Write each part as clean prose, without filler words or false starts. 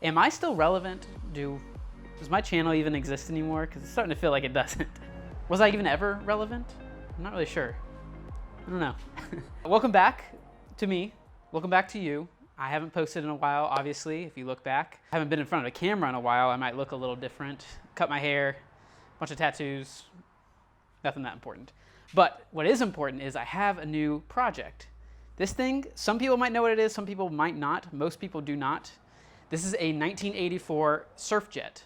Am I still relevant? Does my channel even exist anymore? Because it's starting to feel like it doesn't. Was I even ever relevant? I'm not really sure. I don't know. Welcome back to me. Welcome back to you. I haven't posted in a while, obviously, if you look back. I haven't been in front of a camera in a while. I might look a little different. Cut my hair, bunch of tattoos, nothing that important. But what is important is I have a new project. This thing, some people might know what it is, some people might not. Most people do not. This is a 1984 Surf Jet.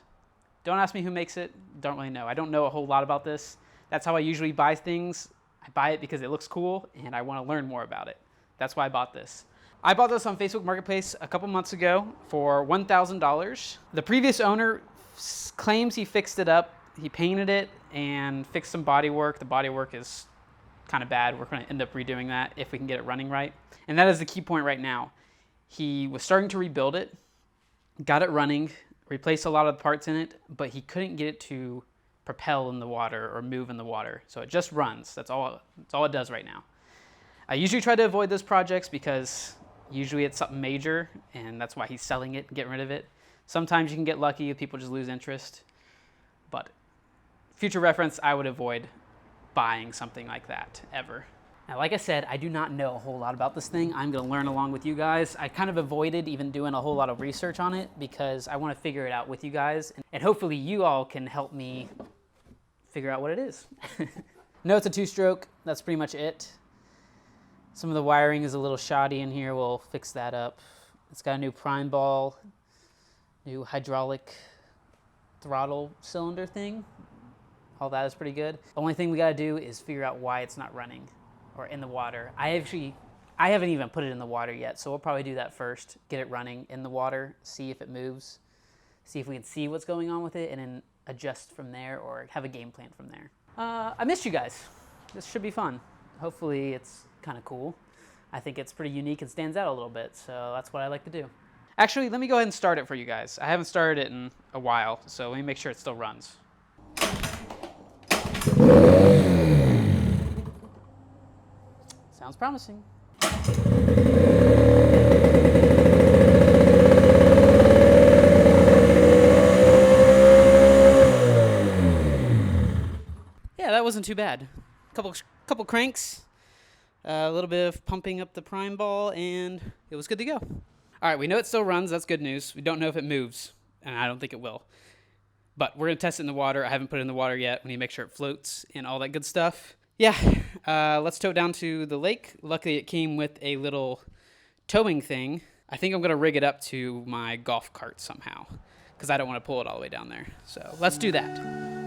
Don't ask me who makes it, don't really know. I don't know a whole lot about this. That's how I usually buy things. I buy it because it looks cool and I want to learn more about it. That's why I bought this. I bought this on Facebook Marketplace a couple months ago for $1,000. The previous owner claims he fixed it up. He painted it and fixed some bodywork. The bodywork is kind of bad. We're going to end up redoing that if we can get it running right. And that is the key point right now. He was starting to rebuild it, got it running, replaced a lot of the parts in it, but he couldn't get it to propel in the water or move in the water. So it just runs. That's all it does right now. I usually try to avoid those projects because usually it's something major, and that's why he's selling it and getting rid of it. Sometimes you can get lucky if people just lose interest, but future reference, I would avoid buying something like that ever. Now, like I said, I do not know a whole lot about this thing. I'm going to learn along with you guys. I kind of avoided even doing a whole lot of research on it because I want to figure it out with you guys, and hopefully you all can help me figure out what it is. No, it's a two-stroke. That's pretty much it. Some of the wiring is a little shoddy in here. We'll fix that up. It's got a new prime ball, new hydraulic throttle cylinder thing. All that is pretty good. The only thing we got to do is figure out why it's not running or in the water. I haven't even put it in the water yet, so we'll probably do that first. Get it running in the water, see if it moves, see if we can see what's going on with it, and then adjust from there or have a game plan from there. I missed you guys. This should be fun. Hopefully it's kind of cool. I think it's pretty unique and stands out a little bit, so that's what I like to do. Actually, let me go ahead and start it for you guys. I haven't started it in a while, so let me make sure it still runs. Sounds promising. Yeah, that wasn't too bad. Couple cranks, a little bit of pumping up the prime ball, and it was good to go. All right, we know it still runs. That's good news. We don't know if it moves, and I don't think it will. But we're going to test it in the water. I haven't put it in the water yet. We need to make sure it floats and all that good stuff. Yeah, let's tow it down to the lake. Luckily, it came with a little towing thing. I think I'm going to rig it up to my golf cart somehow because I don't want to pull it all the way down there. So let's do that.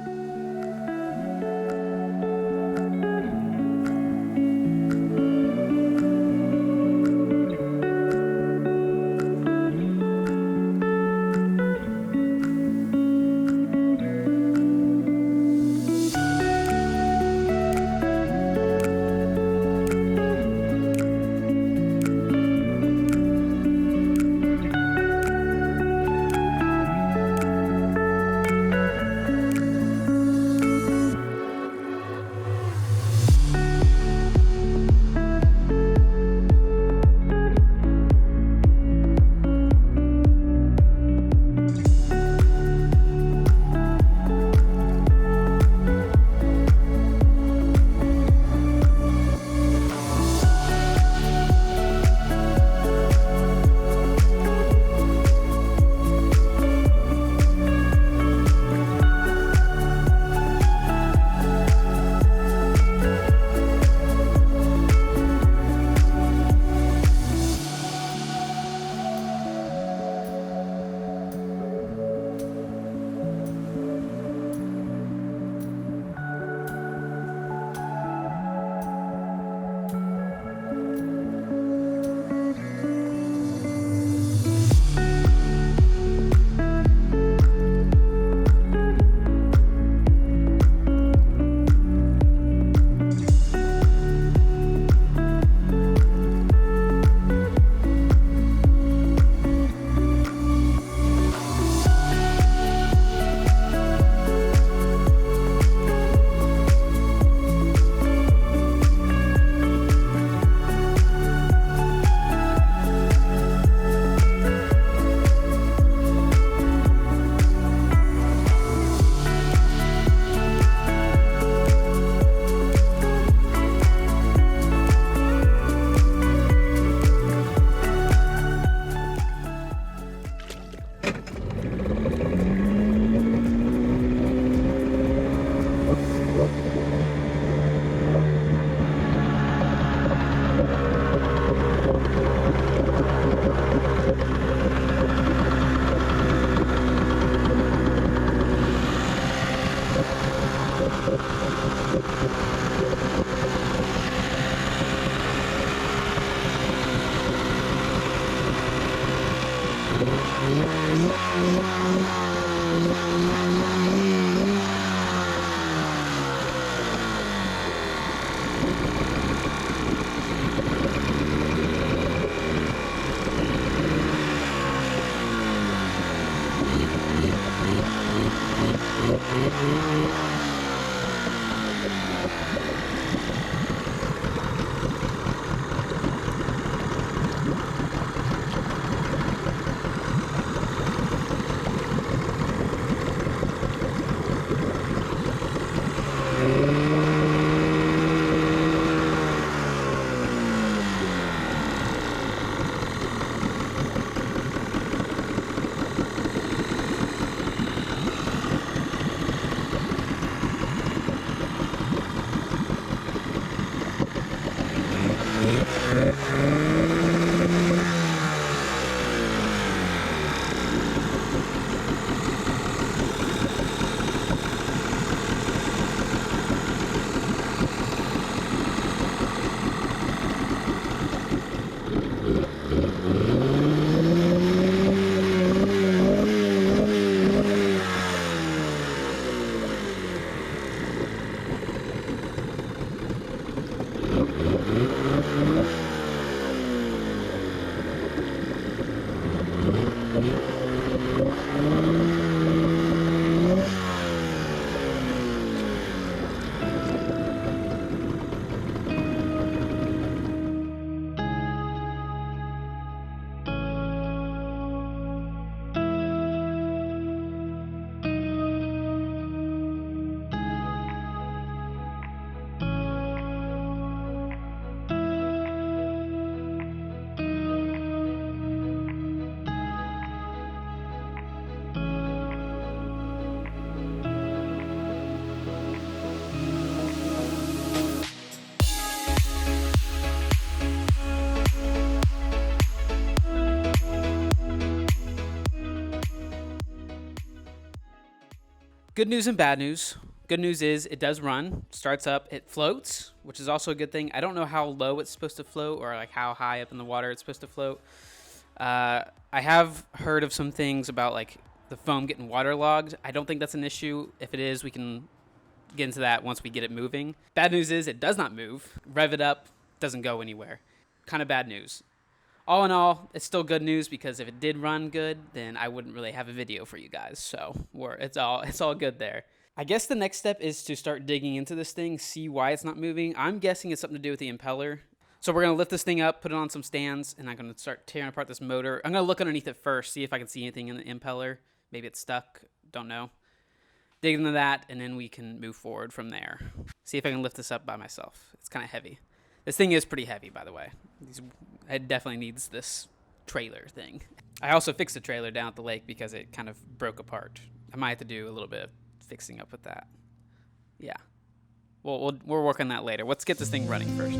Good news and bad news. Good news is it does run, starts up, it floats, which is also a good thing. I don't know how low it's supposed to float or like how high up in the water it's supposed to float. I have heard of some things about like the foam getting waterlogged. I don't think that's an issue. If it is, we can get into that once we get it moving. Bad news is it does not move. Rev it up, doesn't go anywhere. Kind of bad news. All in all, it's still good news because if it did run good, then I wouldn't really have a video for you guys. So it's all good there. I guess the next step is to start digging into this thing, see why it's not moving. I'm guessing it's something to do with the impeller. So we're going to lift this thing up, put it on some stands, and I'm going to start tearing apart this motor. I'm going to look underneath it first, see if I can see anything in the impeller. Maybe it's stuck, don't know. Dig into that, and then we can move forward from there. See if I can lift this up by myself. It's kind of heavy. This thing is pretty heavy, by the way. It definitely needs this trailer thing. I also fixed the trailer down at the lake because it kind of broke apart. I might have to do a little bit of fixing up with that. Yeah. We'll work on that later. Let's get this thing running first.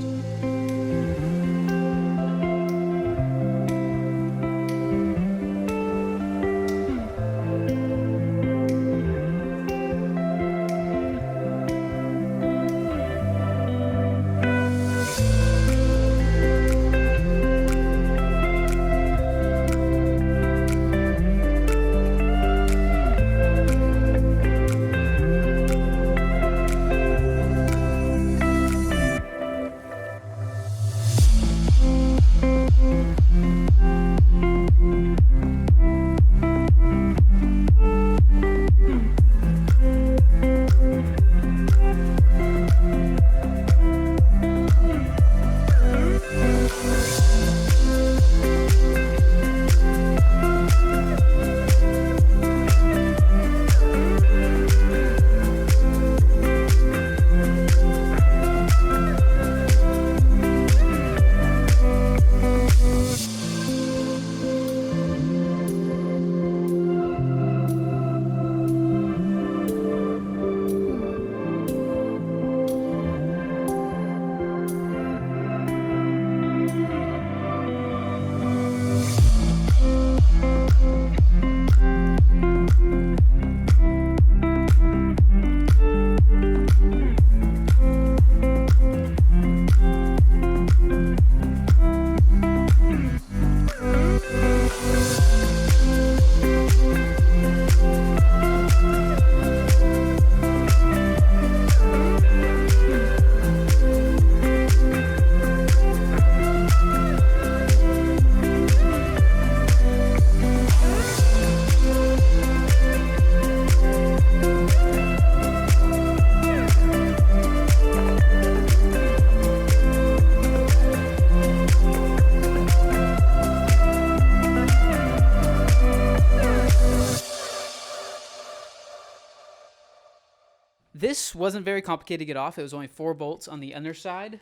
This wasn't very complicated to get off. It was only 4 bolts on the underside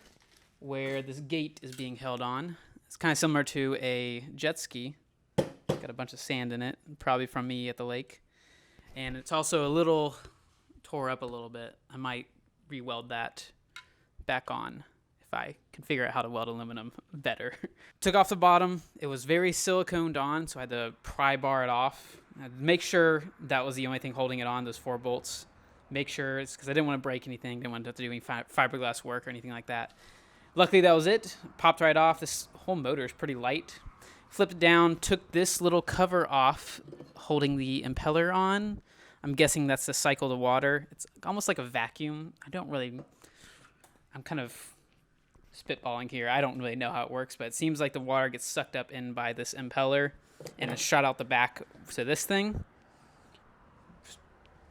where this gate is being held on. It's kind of similar to a jet ski. Got a bunch of sand in it, probably from me at the lake. And it's also a little tore up a little bit. I might re-weld that back on if I can figure out how to weld aluminum better. Took off the bottom. It was very siliconed on, so I had to pry bar it off. I'd make sure that was the only thing holding it on, those 4 bolts. Make sure, it's because I didn't want to break anything. Didn't want to have to do any fiberglass work or anything like that. Luckily, that was it. Popped right off. This whole motor is pretty light. Flipped it down, took this little cover off, holding the impeller on. I'm guessing that's to cycle the water. It's almost like a vacuum. I'm kind of spitballing here. I don't really know how it works, but it seems like the water gets sucked up in by this impeller and it's shot out the back to this thing.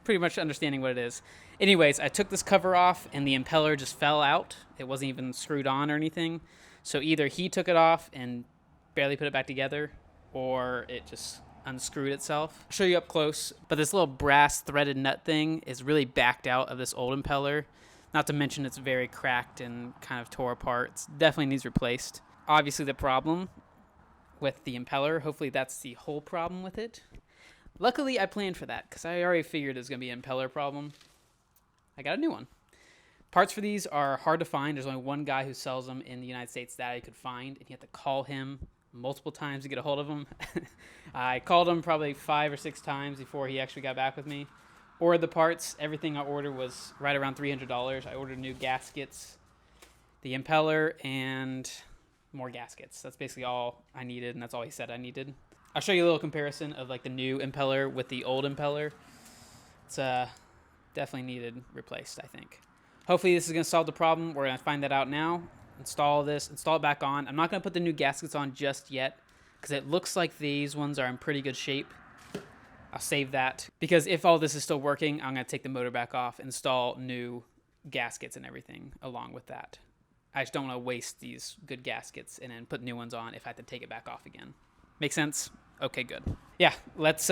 Pretty much understanding what it is. Anyways, I took this cover off and the impeller just fell out. It wasn't even screwed on or anything. So either he took it off and barely put it back together, or it just unscrewed itself. I'll show you up close, but this little brass threaded nut thing is really backed out of this old impeller. Not to mention it's very cracked and kind of tore apart. It definitely needs replaced. Obviously the problem with the impeller, hopefully that's the whole problem with it. Luckily I planned for that because I already figured it was going to be an impeller problem. I got a new one. Parts for these are hard to find. There's only one guy who sells them in the United States that I could find, and you have to call him multiple times to get a hold of him. I called him probably 5 or 6 times before he actually got back with me. Ordered the parts. Everything I ordered was right around $300. I ordered new gaskets, the impeller, and more gaskets. That's basically all I needed, and that's all he said I needed. I'll show you a little comparison of like the new impeller with the old impeller. It's definitely needed replaced, I think. Hopefully this is going to solve the problem. We're going to find that out now. Install it back on. I'm not going to put the new gaskets on just yet because it looks like these ones are in pretty good shape. I'll save that because if all this is still working, I'm going to take the motor back off, install new gaskets and everything along with that. I just don't want to waste these good gaskets and then put new ones on if I have to take it back off again. Make sense? Okay, good. Yeah, let's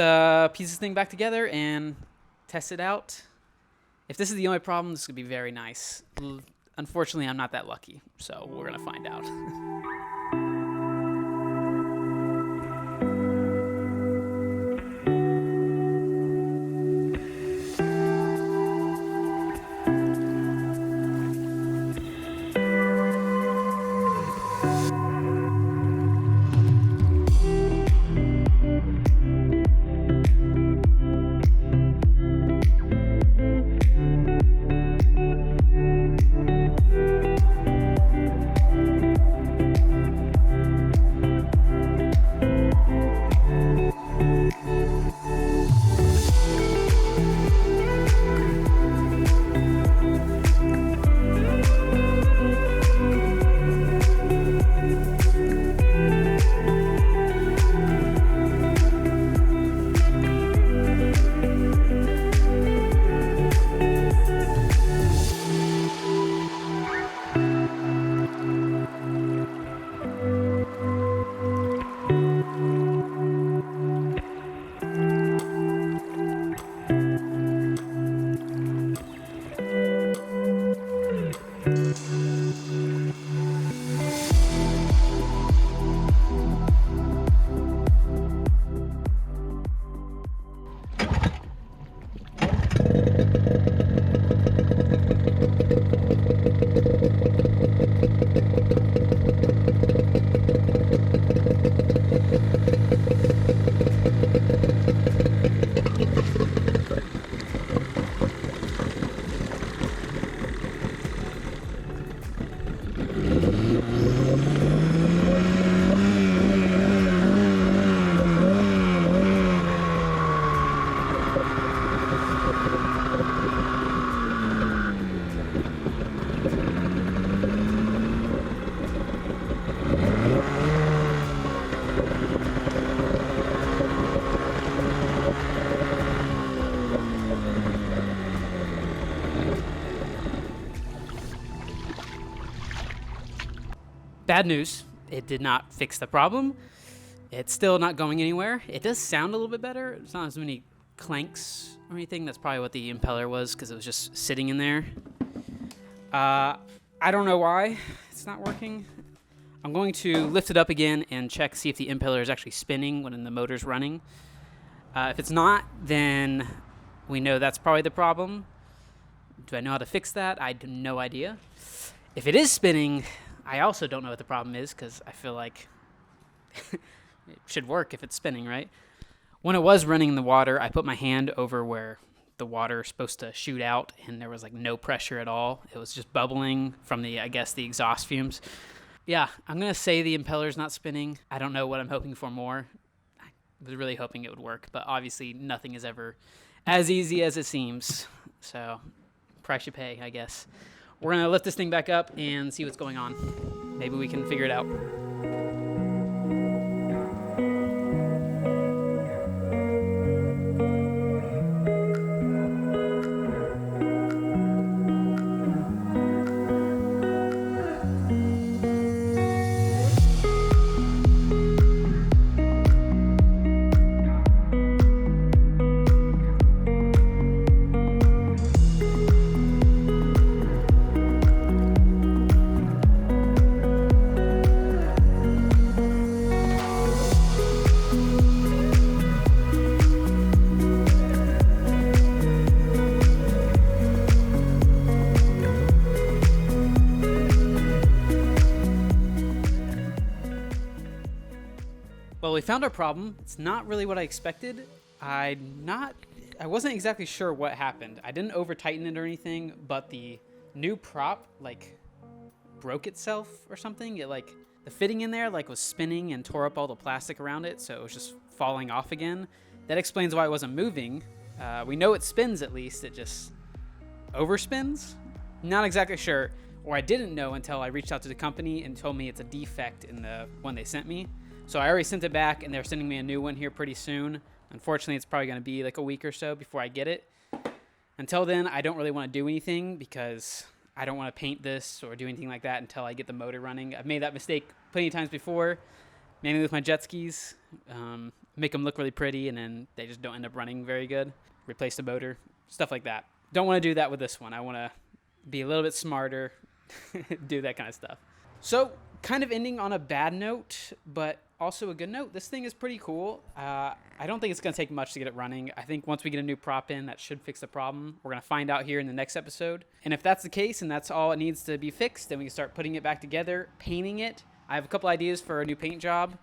piece this thing back together and test it out. If this is the only problem, this could be very nice. Unfortunately, I'm not that lucky, so we're going to find out. Bad news, it did not fix the problem. It's still not going anywhere. It does sound a little bit better. It's not as many clanks or anything. That's probably what the impeller was, because it was just sitting in there. I don't know why it's not working. I'm going to lift it up again and check, see if the impeller is actually spinning when the motor's running. If it's not, then we know that's probably the problem. Do I know how to fix that? I have no idea. If it is spinning, I also don't know what the problem is, because I feel like it should work if it's spinning, right? When it was running in the water, I put my hand over where the water is supposed to shoot out, and there was like no pressure at all. It was just bubbling from the exhaust fumes. Yeah, I'm going to say the impeller's not spinning. I don't know what I'm hoping for more. I was really hoping it would work, but obviously nothing is ever as easy as it seems. So, price you pay, I guess. We're going to lift this thing back up and see what's going on. Maybe we can figure it out. Well, we found our problem. It's not really what I expected. I wasn't exactly sure what happened. I didn't over tighten it or anything, but the new prop broke itself or something. The fitting in there was spinning and tore up all the plastic around it, so it was just falling off again. That explains why it wasn't moving. We know it spins, at least. It just overspins. Not exactly sure, or I didn't know until I reached out to the company and told me it's a defect in the one they sent me. So I already sent it back, and they're sending me a new one here pretty soon. Unfortunately, it's probably going to be like a week or so before I get it. Until then, I don't really want to do anything, because I don't want to paint this or do anything like that until I get the motor running. I've made that mistake plenty of times before, mainly with my jet skis. Make them look really pretty, and then they just don't end up running very good. Replace the motor, stuff like that. Don't want to do that with this one. I want to be a little bit smarter, do that kind of stuff. So, kind of ending on a bad note, but also a good note. This thing is pretty cool. I don't think it's going to take much to get it running. I think once we get a new prop in, that should fix the problem. We're going to find out here in the next episode. And if that's the case and that's all it needs to be fixed, then we can start putting it back together, painting it. I have a couple ideas for a new paint job,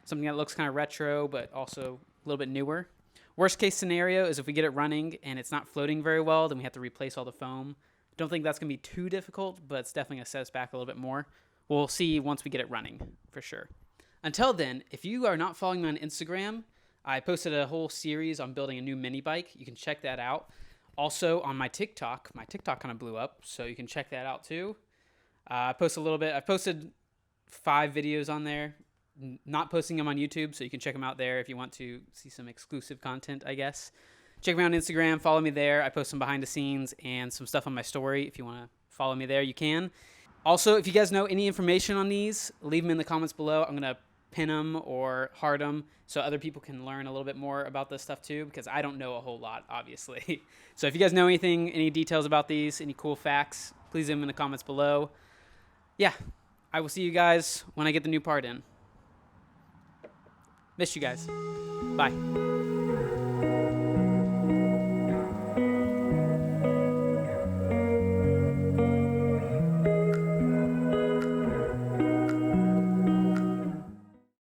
something that looks kind of retro, but also a little bit newer. Worst case scenario is if we get it running and it's not floating very well, then we have to replace all the foam. Don't think that's going to be too difficult, but it's definitely going to set us back a little bit more. We'll see once we get it running, for sure. Until then, if you are not following me on Instagram, I posted a whole series on building a new mini bike. You can check that out. Also on my TikTok kind of blew up, so you can check that out too. I post a little bit. I posted 5 videos on there. Not posting them on YouTube, so you can check them out there if you want to see some exclusive content, I guess. Check me out on Instagram. Follow me there. I post some behind the scenes and some stuff on my story. If you want to follow me there, you can. Also, if you guys know any information on these, leave them in the comments below. I'm going to pin them or heart them so other people can learn a little bit more about this stuff too, because I don't know a whole lot, obviously. So if you guys know anything, any details about these, any cool facts, please leave them in the comments below. Yeah, I will see you guys when I get the new part in. Miss you guys. Bye.